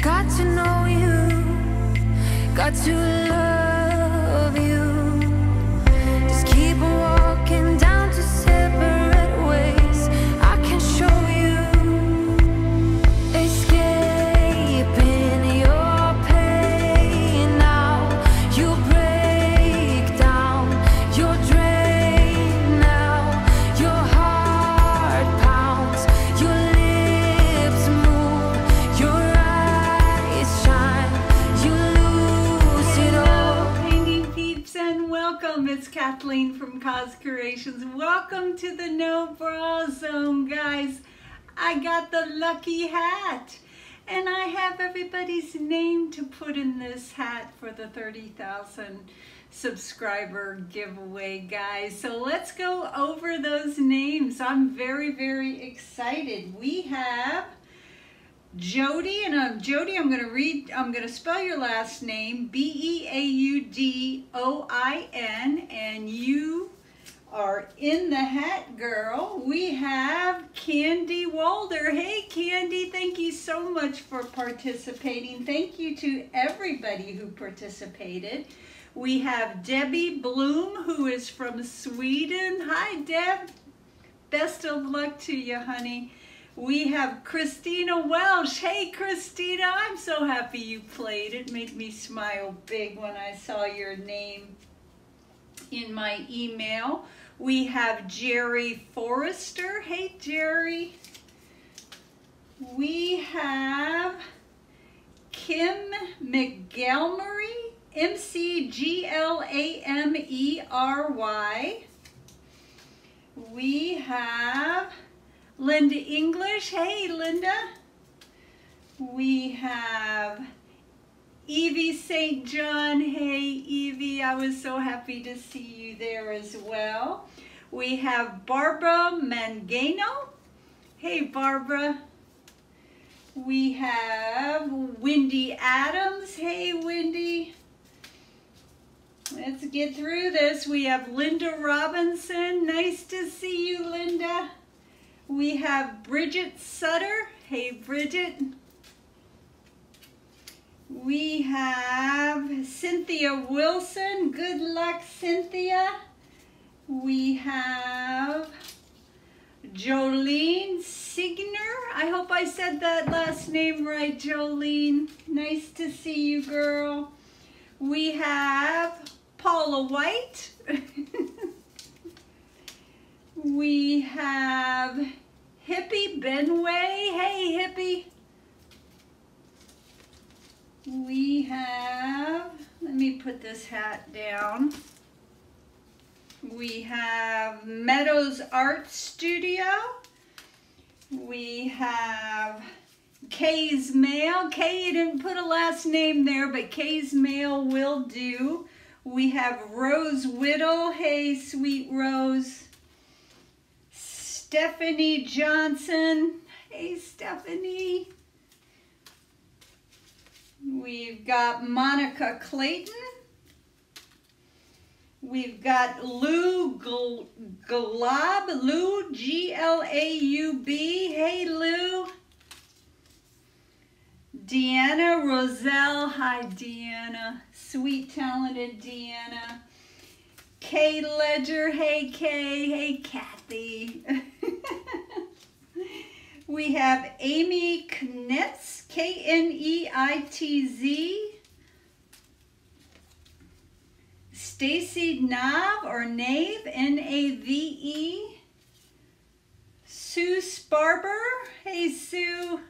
got to know you, got to love you. Just keep on walking down to separate ways. I can show you, escaping your pain now. You break down, you're drained now. Your heart pounds, your lips move, your eyes shine, you lose it all. Painting peeps, and welcome. It's Kathleen from COZ Creations. Welcome to the No Bra Zone, guys. I got the lucky hat, and I have everybody's name to put in this hat for the 30,000 subscriber giveaway, guys. So let's go over those names. I'm very, very excited. We have Jody, and Jody, I'm going to spell your last name, Beaudioin, and you are in the hat, girl. We have Candy Walder. Hey, Candy, thank you so much for participating. Thank you to everybody who participated. We have Debbie Bloom, who is from Sweden. Hi, Deb. Best of luck to you, honey. We have Christina Welsh. Hey, Christina, I'm so happy you played. It made me smile big when I saw your name in my email. We have Jerry Forrester. Hey, Jerry. We have Kim McGalmery, McGlamery. We have Linda English. Hey, Linda. We have Evie St. John. Hey, Evie, I was so happy to see you there as well. We have Barbara Mangano. Hey, Barbara. We have Wendy Adams. Hey, Wendy. Let's get through this. We have Linda Robinson. Nice to see you, Linda. We have Bridget Sutter. Hey, Bridget. We have Cynthia Wilson. Good luck, Cynthia. We have Jolene Signer. I hope I said that last name right, Jolene. Nice to see you, girl. We have Paula White. We have Hippie Benway. Hey, Hippie. We have, let me put this hat down. We have Meadows Art Studio. We have Kay's Mail. Kay, you didn't put a last name there, but Kay's Mail will do. We have Rose Whittle. Hey, sweet Rose. Stephanie Johnson. Hey, Stephanie. We've got Monica Clayton. We've got Lou Glaub. Lou, G-L-A-U-B. Hey, Lou. Deanna Roselle. Hi, Deanna. Sweet, talented Deanna. Kay Ledger. Hey, Kay. Hey, Kathy. We have Amy Knetz, K-N-E-I-T-Z. Stacy Nav, or Nave, N-A-V-E. Sue Sparber. Hey, Sue.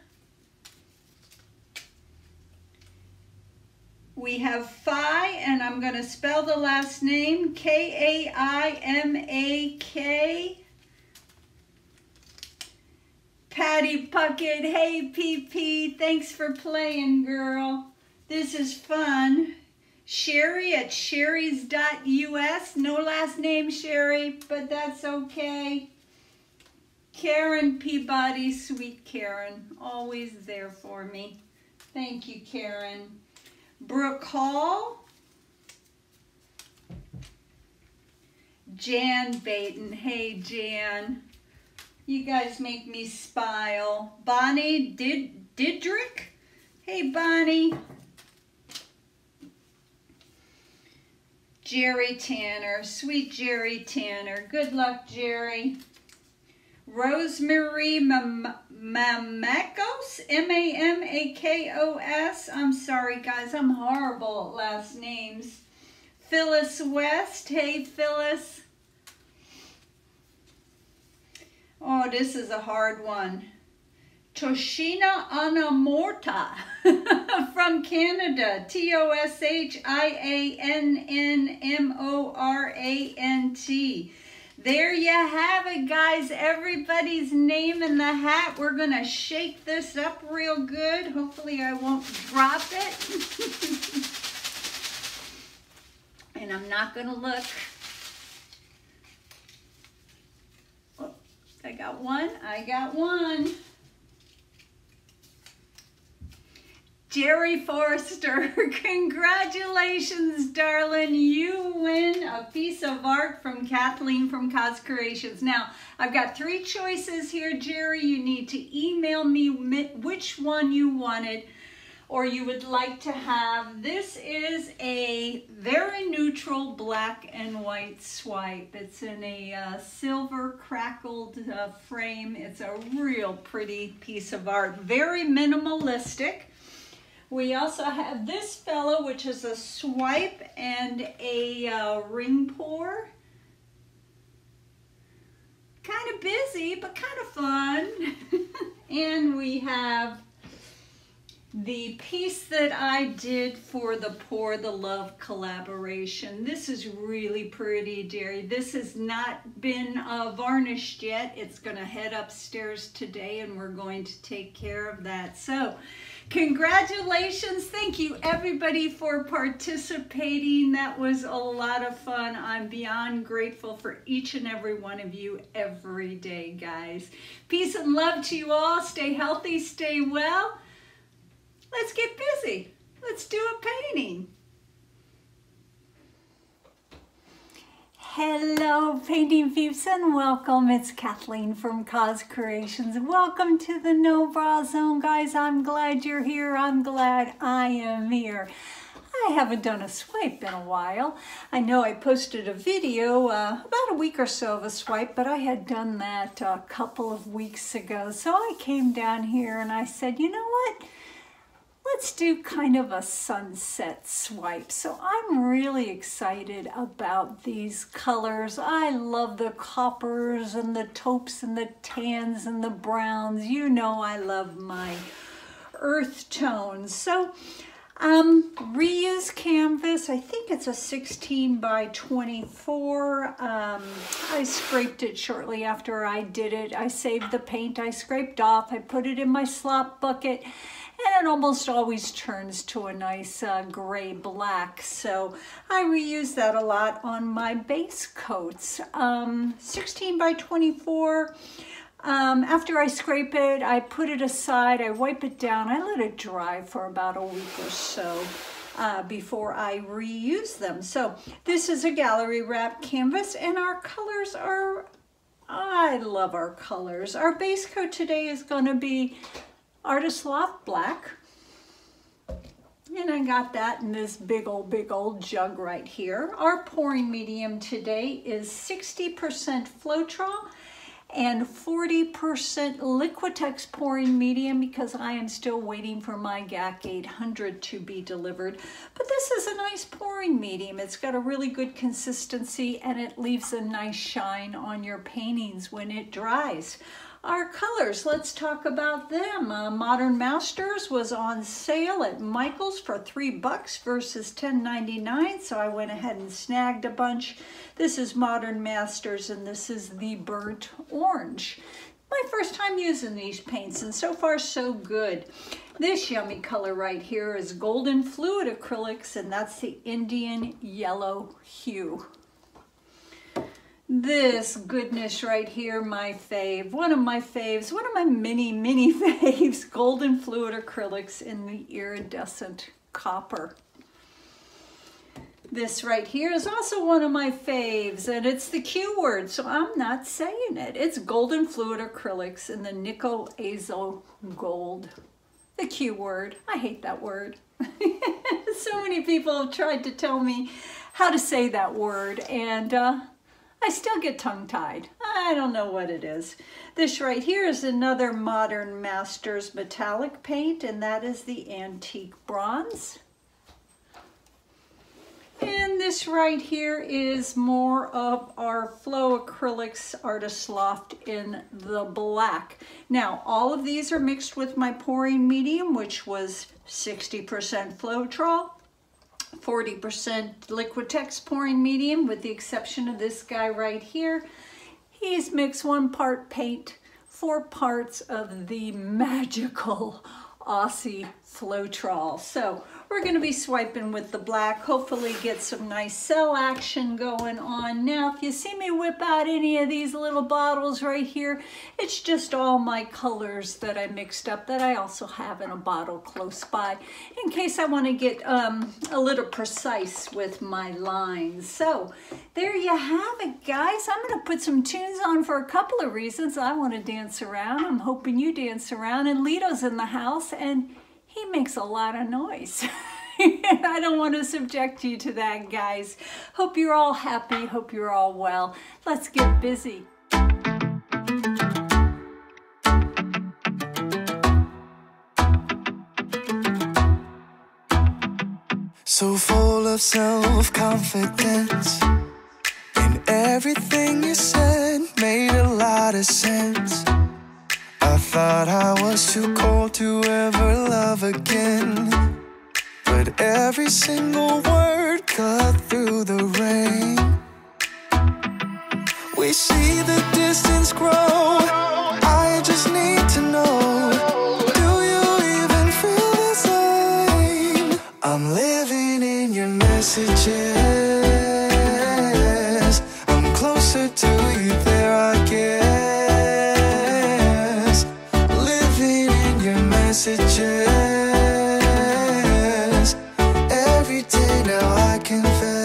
We have Phi, and I'm going to spell the last name, K-A-I-M-A-K. Patty Puckett. Hey, PP. Thanks for playing, girl. This is fun. Sherry at sherrys.us. No last name, Sherry, but that's okay. Karen Peabody. Sweet Karen. Always there for me. Thank you, Karen. Brooke Hall. Jan Baton. Hey, Jan. You guys make me smile. Bonnie Didrick. Hey, Bonnie. Jerry Tanner, sweet Jerry Tanner. Good luck, Jerry. Rosemary Mamakos, M-A-M-A-K-O-S. I'm sorry, guys. I'm horrible at last names. Phyllis West. Hey, Phyllis. Oh, this is a hard one. Toshina Anamorta from Canada. T-O-S-H-I-A-N-N-M-O-R-A-N-T. There you have it, guys. Everybody's name in the hat. We're going to shake this up real good. Hopefully I won't drop it. And I'm not going to look. Oh, I got one. I got one. Jerry Forrester, congratulations, darling. You win a piece of art from Kathleen from COZ Creations. Now, I've got 3 choices here, Jerry. You need to email me which one you wanted or you would like to have. This is a very neutral black and white swipe. It's in a silver crackled frame. It's a real pretty piece of art. Very minimalistic. We also have this fellow, which is a swipe and a ring pour. Kind of busy, but kind of fun. And we have the piece that I did for the Pour the Love collaboration. This is really pretty, Jerry. This has not been varnished yet. It's going to head upstairs today, and we're going to take care of that. So, congratulations. Thank you, everybody, for participating. That was a lot of fun. I'm beyond grateful for each and every one of you every day, guys. Peace and love to you all. Stay healthy, stay well. Let's get busy. Let's do a painting. Hello, painting peeps, and welcome. It's Kathleen from COZ Creations. Welcome to the No Bra Zone, guys. I'm glad you're here. I'm glad I am here. I haven't done a swipe in a while. I know I posted a video about a week or so of a swipe, but I had done that a couple of weeks ago. So I came down here and I said, you know what? Let's do kind of a sunset swipe. So I'm really excited about these colors. I love the coppers and the taupes and the tans and the browns. You know I love my earth tones. So reuse canvas. I think it's a 16 by 24. I scraped it shortly after I did it. I saved the paint I scraped off. I put it in my slop bucket. And it almost always turns to a nice gray black. So I reuse that a lot on my base coats. 16 by 24. After I scrape it, I put it aside, I wipe it down, I let it dry for about a week or so before I reuse them. So this is a gallery wrap canvas, and our colors are, I love our colors. Our base coat today is going to be Artist Loft Black, and I got that in this big old jug right here. Our pouring medium today is 60% Floetrol and 40% Liquitex pouring medium, because I am still waiting for my GAC 800 to be delivered. But this is a nice pouring medium. It's got a really good consistency, and it leaves a nice shine on your paintings when it dries. Our colors, let's talk about them. Modern Masters was on sale at Michael's for $3 versus $10.99, so I went ahead and snagged a bunch. This is Modern Masters, and this is the Burnt Orange. My first time using these paints, and so far so good. This yummy color right here is Golden Fluid Acrylics, and that's the Indian Yellow hue. This goodness right here, my fave, one of my faves, one of my mini faves, Golden Fluid Acrylics in the Iridescent Copper. This right here is also one of my faves, and it's the Q word, so I'm not saying it. It's Golden Fluid Acrylics in the Nickel Azo Gold. The Q word. I hate that word. So many people have tried to tell me how to say that word, and I still get tongue-tied. I don't know what it is. This right here is another Modern Masters metallic paint, and that is the Antique Bronze. And this right here is more of our Flow Acrylics Artist Loft in the black. Now, all of these are mixed with my pouring medium, which was 60% Floetrol, 40% Liquitex pouring medium, with the exception of this guy right here. He's mixed 1 part paint, 4 parts of the magical Aussie Floetrol. So we're going to be swiping with the black, hopefully get some nice cell action going on. Now, if you see me whip out any of these little bottles right here, it's just all my colors that I mixed up that I also have in a bottle close by, in case I want to get a little precise with my lines. So there you have it, guys. I'm going to put some tunes on for a couple of reasons. I want to dance around. I'm hoping you dance around. And Lito's in the house, and he makes a lot of noise. I don't want to subject you to that, guys. Hope you're all happy. Hope you're all well. Let's get busy. So full of self-confidence, and everything you said made a lot of sense. I thought I was too cold to ever love again, but every single word cut through the rain. We see the distance grow. I just need to know, do you even feel the same? I'm living in your messages. I'm closer to you there, I guess. Messages every day now, I confess.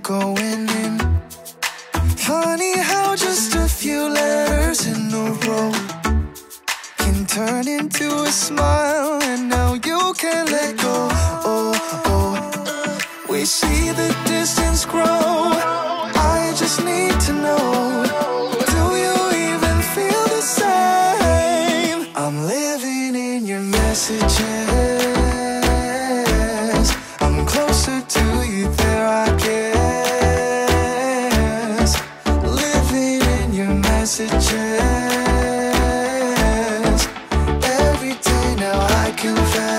Going in. Funny how just a few letters in a row can turn into a smile, and now you can't let go. Oh, oh. We see the distance grow. I just need to know, do you even feel the same? I'm living in your messages. I'm closer to you there, I guess. Messages every day now, I confess.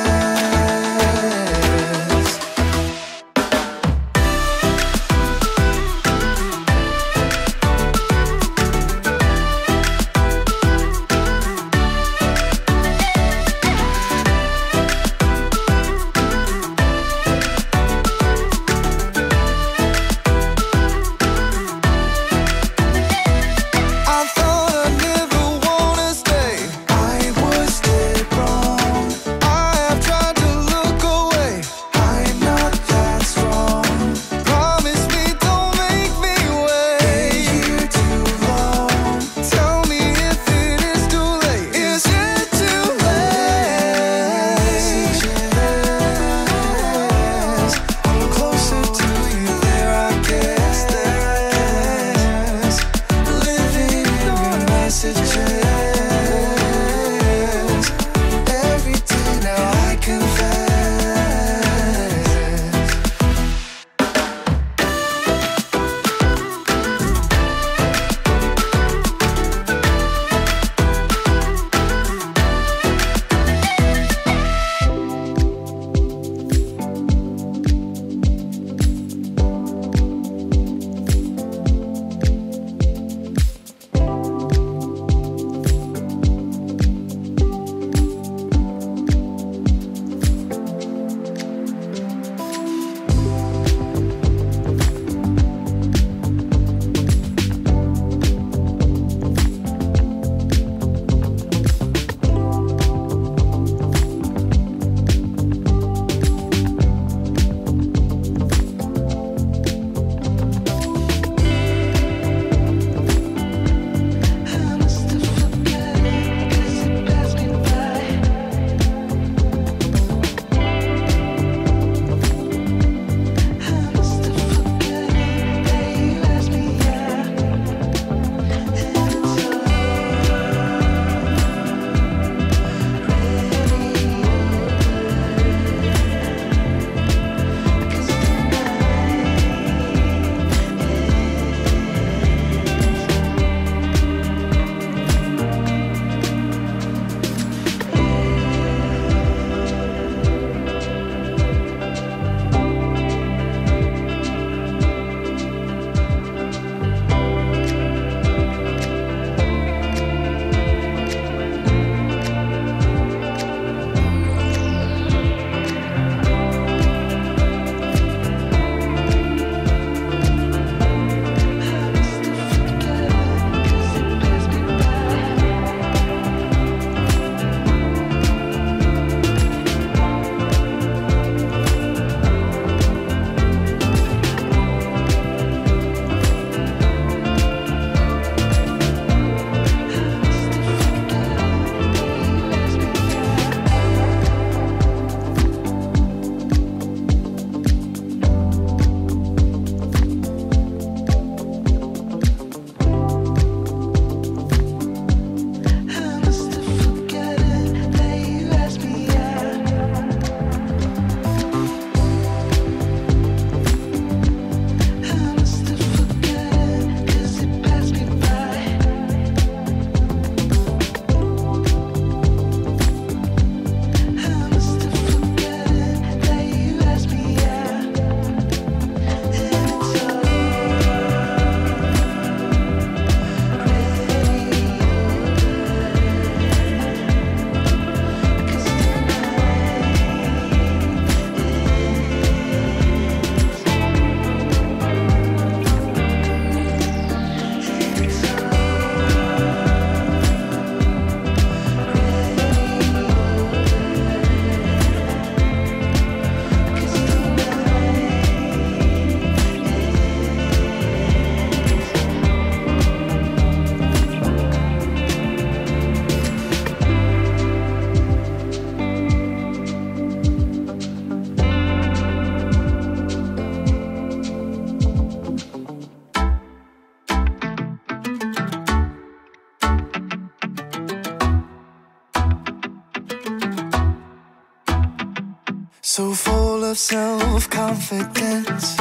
So full of self-confidence,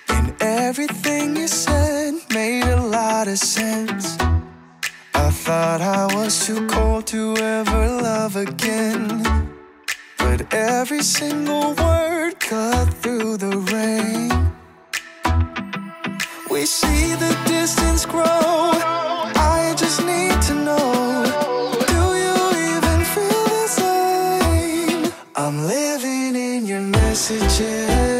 and everything you said made a lot of sense. I thought I was too cold to ever love again, but every single word cut through the rain. We see the distance grow, I just need to know, do you even feel the same? I'm living in your messages.